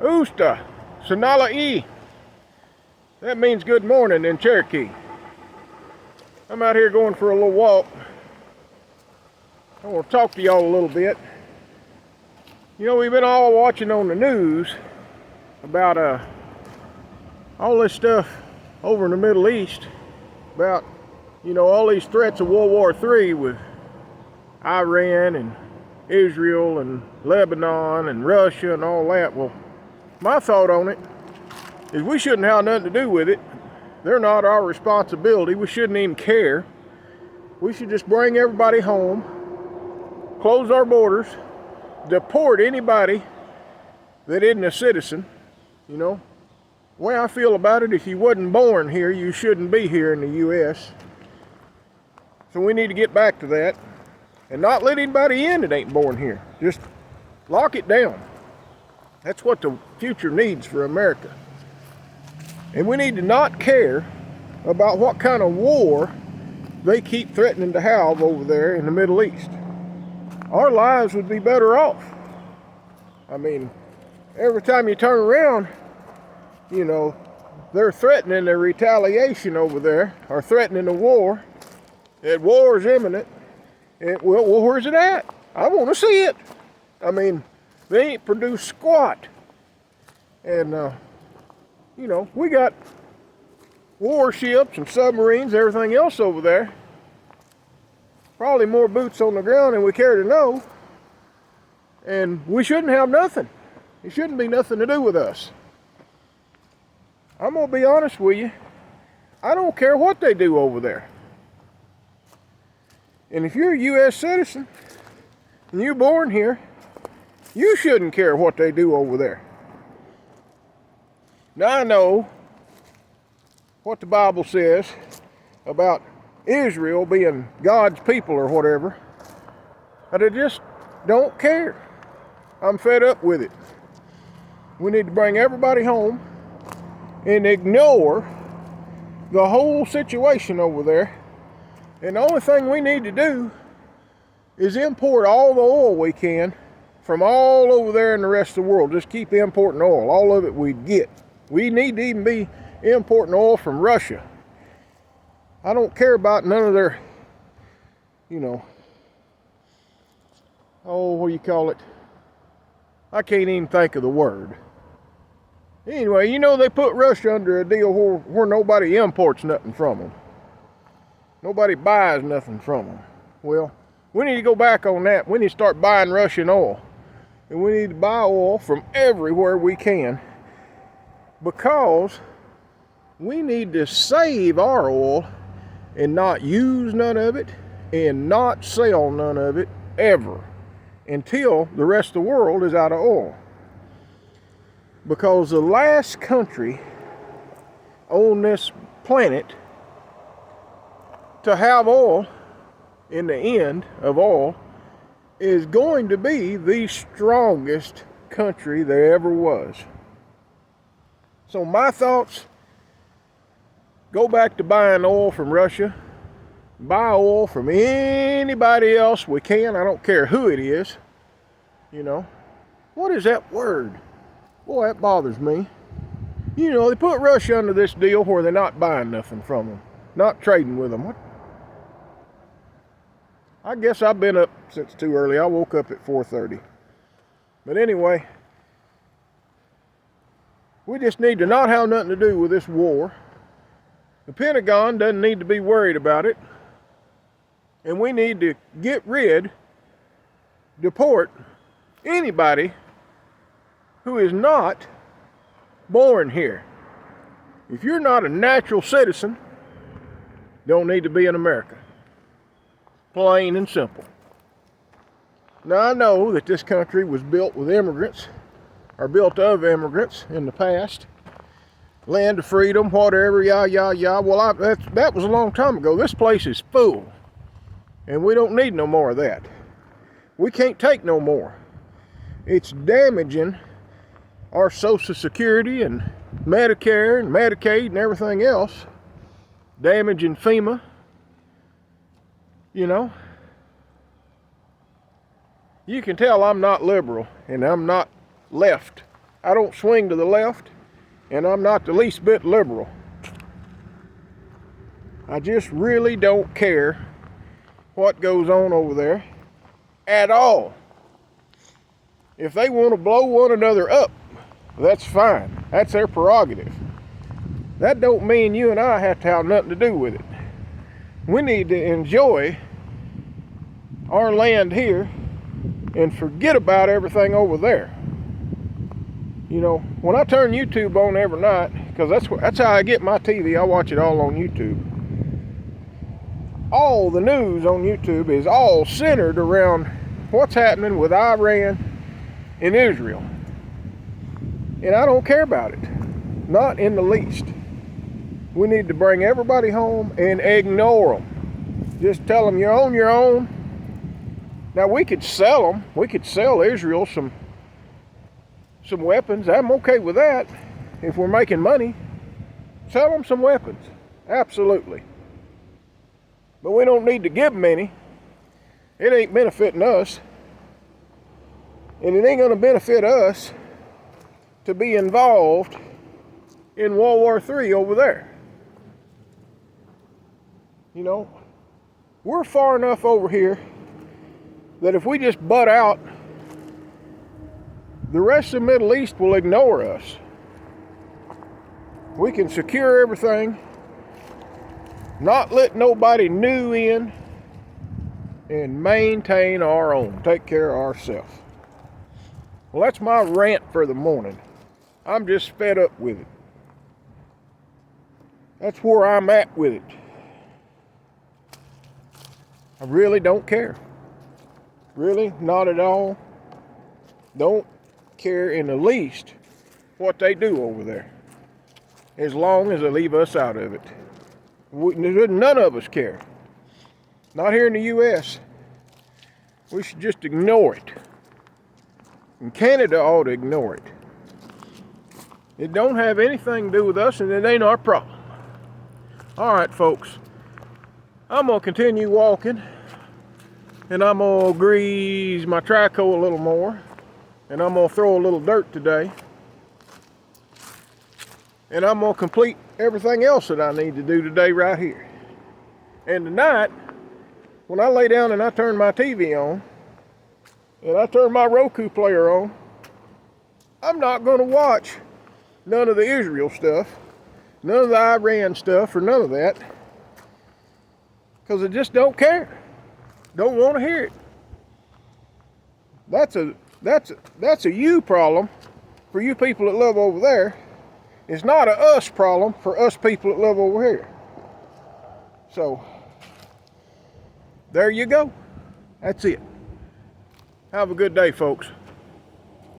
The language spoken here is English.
Usta, Sonala E. That means good morning in Cherokee. I'm out here going for a little walk. I want to talk to y'all a little bit. You know, we've been all watching on the news about all this stuff over in the Middle East about, all these threats of World War III with Iran and Israel and Lebanon and Russia and all that. Well, my thought on it is we shouldn't have nothing to do with it. They're not our responsibility. We shouldn't even care. We should just bring everybody home, close our borders, deport anybody that isn't a citizen. The way I feel about it, if you wasn't born here, you shouldn't be here in the U.S. So we need to get back to that and not let anybody in that ain't born here. Just lock it down. That's what the future needs for America. And we need to not care about what kind of war they keep threatening to have over there in the Middle East. Our lives would be better off. I mean, every time you turn around, they're threatening a retaliation over there, or threatening a war. That war is imminent. Well, where's it at? I want to see it. I mean, they ain't produced squat. And, we got warships and submarines, everything else over there. Probably more boots on the ground than we care to know. And we shouldn't have nothing. It shouldn't be nothing to do with us. I'm going to be honest with you. I don't care what they do over there. And if you're a U.S. citizen and you're born here, you shouldn't care what they do over there. Now I know what the Bible says about Israel being God's people or whatever, but I just don't care. I'm fed up with it. We need to bring everybody home and ignore the whole situation over there. And the only thing we need to do is import all the oil we can from all over there in the rest of the world. Just keep importing oil, all of it we get. We need to even be importing oil from Russia. I don't care about none of their, what do you call it? I can't even think of the word. Anyway, they put Russia under a deal where nobody imports nothing from them. Nobody buys nothing from them. Well, we need to go back on that. We need to start buying Russian oil. And we need to buy oil from everywhere we can, because we need to save our oil and not use none of it and not sell none of it ever until the rest of the world is out of oil. Because the last country on this planet to have oil in the end of oil is going to be the strongest country there ever was. So my thoughts, go back to buying oil from Russia, buy oil from anybody else we can. I don't care who it is. What is that word? Boy, that bothers me. They put Russia under this deal where they're not buying nothing from them, not trading with them. What? I guess I've been up since too early. I woke up at 4:30. But anyway, we just need to not have nothing to do with this war. The Pentagon doesn't need to be worried about it. And we need to deport anybody who is not born here. If you're not a natural citizen, don't need to be in America. Plain and simple. Now I know that this country was built with immigrants, or built of immigrants in the past. Land of freedom, whatever, yeah. Well, that was a long time ago. This place is full. And we don't need no more of that. We can't take no more. It's damaging our Social Security and Medicare and Medicaid and everything else. Damaging FEMA. You can tell I'm not liberal and I'm not left I don't swing to the left, and I'm not the least bit liberal. I just really don't care what goes on over there at all. If they want to blow one another up, that's fine. That's their prerogative. That don't mean you and I have to have nothing to do with it. We need to enjoy our land here and forget about everything over there. You know, when I turn YouTube on every night, because that's how I get my TV, I watch it all on YouTube. All the news on YouTube is all centered around what's happening with Iran and Israel. And I don't care about it. Not in the least. We need to bring everybody home and ignore them. Just tell them you're on your own. Now we could sell them. We could sell Israel some weapons. I'm okay with that. If we're making money, sell them some weapons. Absolutely. But we don't need to give them any. It ain't benefiting us. And it ain't going to benefit us to be involved in World War III over there. You know, we're far enough over here that if we just butt out, the rest of the Middle East will ignore us. We can secure everything, not let nobody new in, and maintain our own, take care of ourselves. Well, that's my rant for the morning. I'm just fed up with it. That's where I'm at with it. I really don't care. Really, not at all. Don't care in the least what they do over there, as long as they leave us out of it. None of us care. Not here in the U.S. We should just ignore it. And Canada ought to ignore it. It don't have anything to do with us, and it ain't our problem. All right, folks. I'm going to continue walking, and I'm going to grease my Traco a little more, and I'm going to throw a little dirt today, and I'm going to complete everything else that I need to do today right here. And tonight, when I lay down and I turn my TV on, and I turn my Roku player on, I'm not going to watch none of the Israel stuff, none of the Iran stuff, or none of that, because I just don't care. Don't want to hear it. That's a you problem for you people that live over there. It's not a us problem for us people that live over here. So, there you go. That's it. Have a good day, folks.